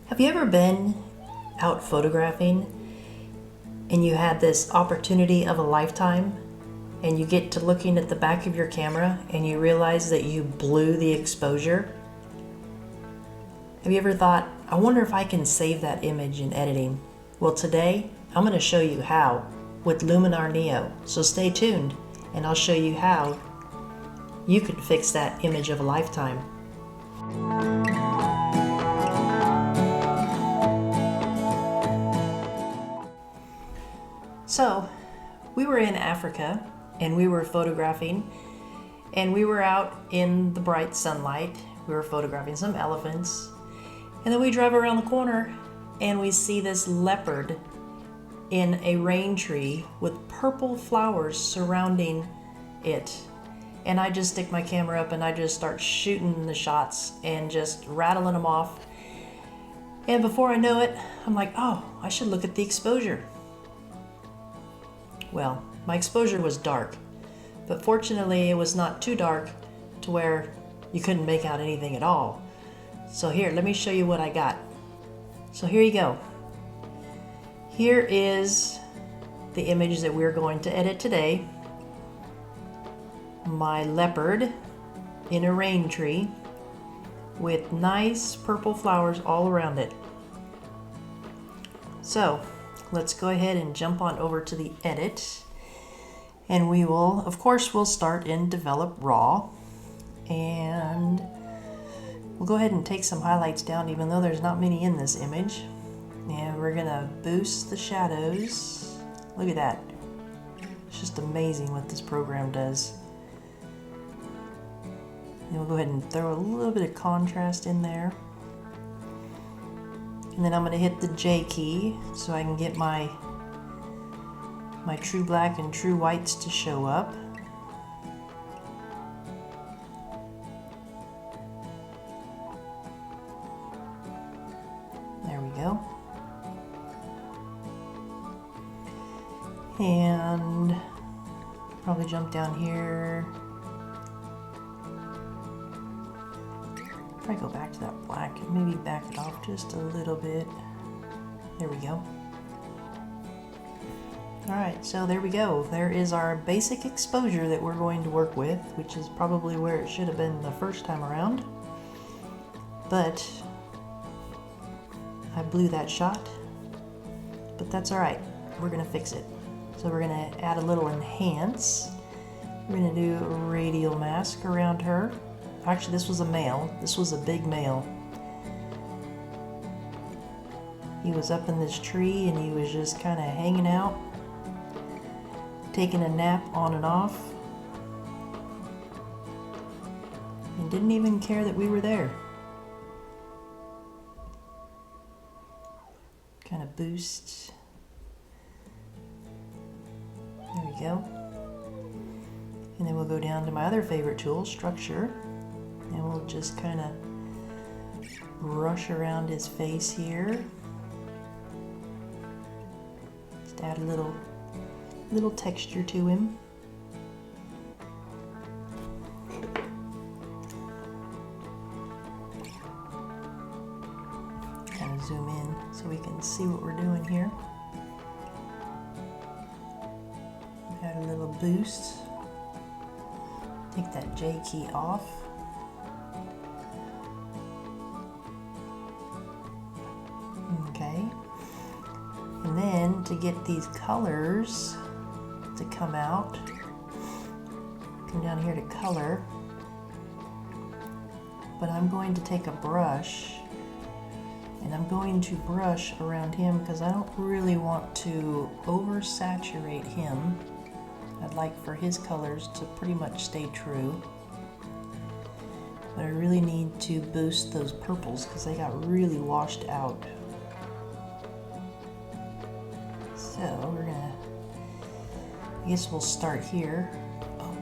Have you ever been out photographing and you had this opportunity of a lifetime and you get to looking at the back of your camera and you realize that you blew the exposure? Have you ever thought, I wonder if I can save that image in editing? Well, today I'm going to show you how with Luminar Neo. So stay tuned and I'll show you how you can fix that image of a lifetime. So, we were in Africa and we were photographing and we were out in the bright sunlight. We were photographing some elephants and then we drive around the corner and we see this leopard in a rain tree with purple flowers surrounding it. And I just stick my camera up and I just start shooting the shots and just rattling them off. And before I know it, I'm like, oh, I should look at the exposure. Well, my exposure was dark, but fortunately it was not too dark to where you couldn't make out anything at all. So here, let me show you what I got. So here you go. Here is the image that we're going to edit today. My leopard in a rain tree with nice purple flowers all around it. So let's go ahead and jump on over to the edit, and we will, of course, we'll start in develop raw, and we'll go ahead and take some highlights down even though there's not many in this image, and we're gonna boost the shadows. Look at that. It's just amazing what this program does. And we'll go ahead and throw a little bit of contrast in there. And then I'm going to hit the J key so I can get my true black and true whites to show up. There we go. And probably jump down here. Try to go back to that black and maybe back it off just a little bit. There we go. Alright, so there we go. There is our basic exposure that we're going to work with, which is probably where it should have been the first time around. But I blew that shot. But that's alright. We're going to fix it. So we're going to add a little enhance. We're going to do a radial mask around her. Actually, this was a male. This was a big male. He was up in this tree and he was just kind of hanging out, taking a nap on and off, and didn't even care that we were there. Kind of boost. There we go. And then we'll go down to my other favorite tool, structure. And we'll just kind of brush around his face here. Just add a little texture to him. Kind of zoom in so we can see what we're doing here. Add a little boost. Take that J key off. Okay, and then to get these colors to come out, come down here to color, but I'm going to take a brush and I'm going to brush around him because I don't really want to oversaturate him. I'd like for his colors to pretty much stay true, but I really need to boost those purples because they got really washed out. So we're gonna, I guess we'll start here. Oh,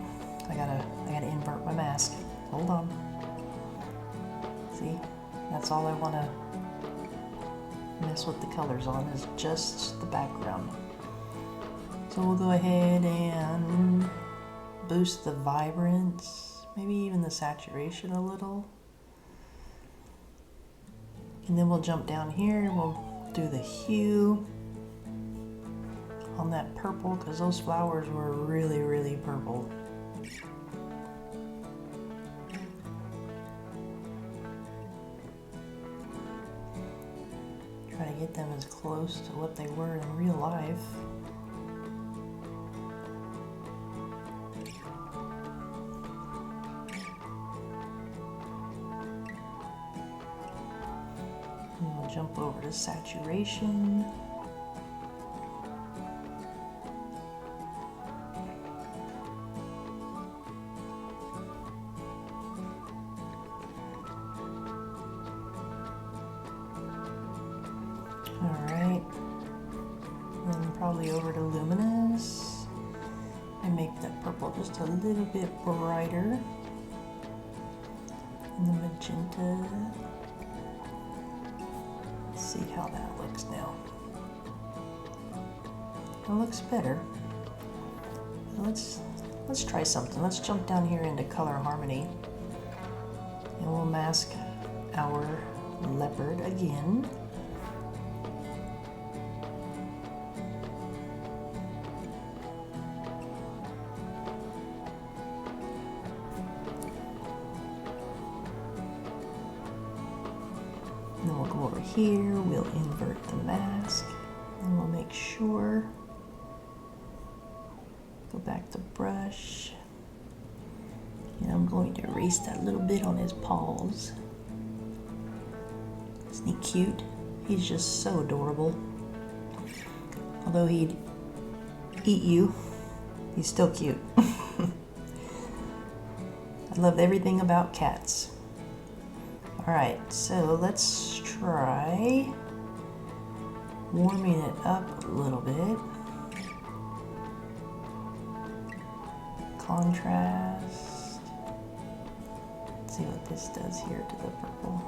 I gotta invert my mask. Hold on. See, that's all I wanna mess with the colors on is just the background. So we'll go ahead and boost the vibrance, maybe even the saturation a little. And then we'll jump down here and we'll do the hue on that purple, because those flowers were really, really purple. Try to get them as close to what they were in real life. And we'll jump over to saturation. Alright, then probably over to luminous and make that purple just a little bit brighter. And the magenta. Let's see how that looks now. It looks better. Let's try something. Let's jump down here into color harmony and we'll mask our leopard again. And then we'll go over here, we'll invert the mask, and we'll make sure, go back to brush, and I'm going to erase that little bit on his paws. Isn't he cute? He's just so adorable. Although he'd eat you, he's still cute. I love everything about cats. Alright, so let's try warming it up a little bit. Contrast. Let's see what this does here to the purple.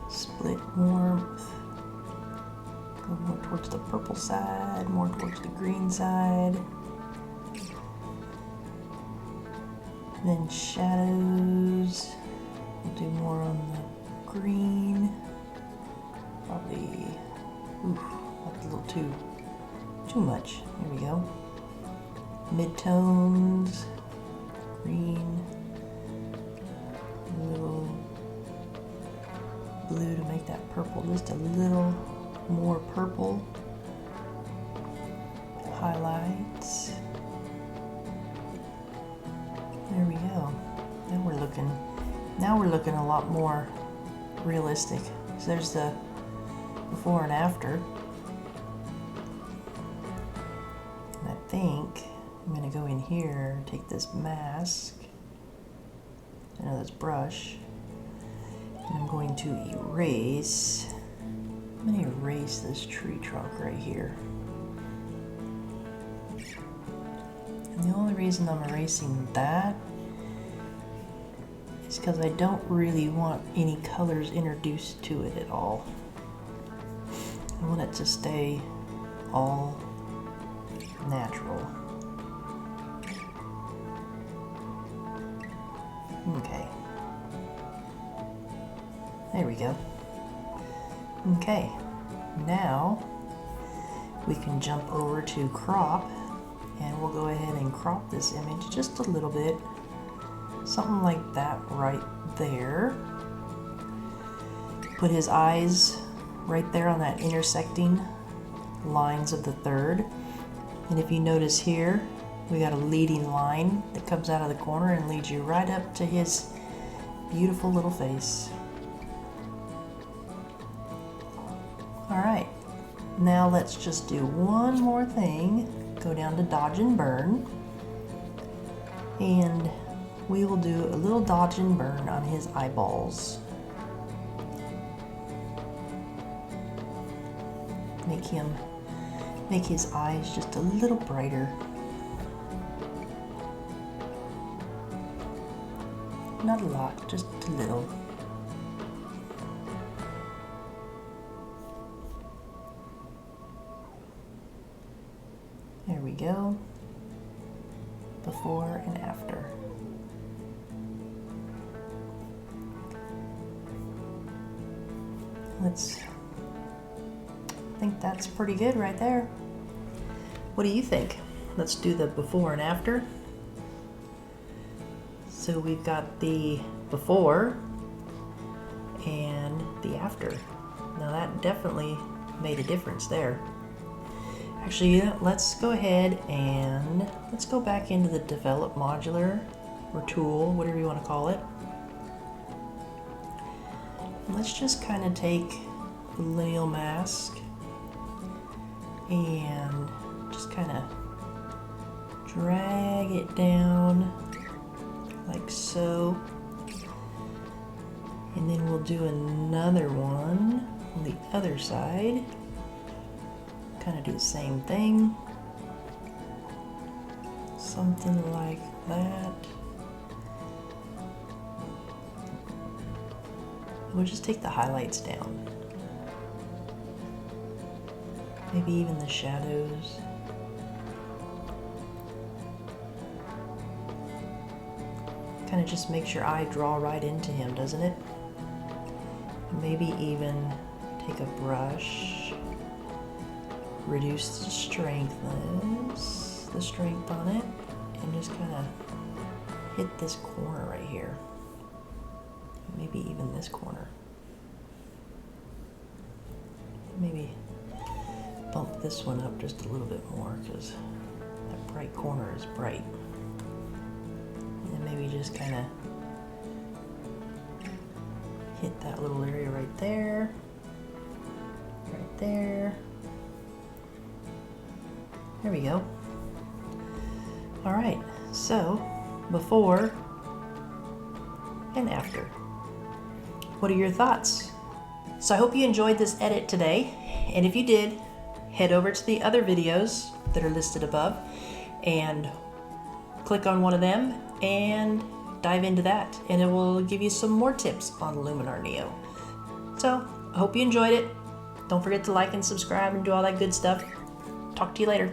Split warmth. Go more towards the purple side, more towards the green side. Then shadows. We'll do more on the green. Probably, oof, that's a little too much. There we go. Midtones, green, a little blue to make that purple just a little more purple. Highlights. There we go. Now we're looking a lot more realistic. So there's the before and after. And I think I'm going to go in here, take this mask, this brush, and I'm going to erase. I'm going to erase this tree trunk right here. And the only reason I'm erasing that is because I don't really want any colors introduced to it at all. I want it to stay all natural. Okay. There we go. Okay. Now we can jump over to crop, and we'll go ahead and crop this image just a little bit. Something like that right there. Put his eyes right there on that intersecting lines of the third. And if you notice here, we got a leading line that comes out of the corner and leads you right up to his beautiful little face. Alright, now let's just do one more thing. Go down to dodge and burn. And we will do a little dodge and burn on his eyeballs. Make his eyes just a little brighter. Not a lot, just a little. There we go. before and after. I think that's pretty good right there. What do you think? Let's do the before and after. So we've got the before and the after. Now that definitely made a difference there. Actually, let's go ahead and let's go back into the develop modular or tool, whatever you want to call it. And let's just kind of take the lineal mask and just kind of drag it down like so. And then we'll do another one on the other side. Kind of do the same thing. Something like that. We'll just take the highlights down. Maybe even the shadows. Kind of just makes your eye draw right into him, doesn't it? Maybe even take a brush, reduce the strength on it, and just kind of hit this corner right here. Maybe even this corner. Maybe bump this one up just a little bit more because that bright corner is bright. And then maybe just kind of hit that little area right there. Right there. There we go. All right, so before and after. What are your thoughts? So I hope you enjoyed this edit today, and if you did, head over to the other videos that are listed above and click on one of them and dive into that, and it will give you some more tips on Luminar Neo. So I hope you enjoyed it. Don't forget to like and subscribe and do all that good stuff. Talk to you later.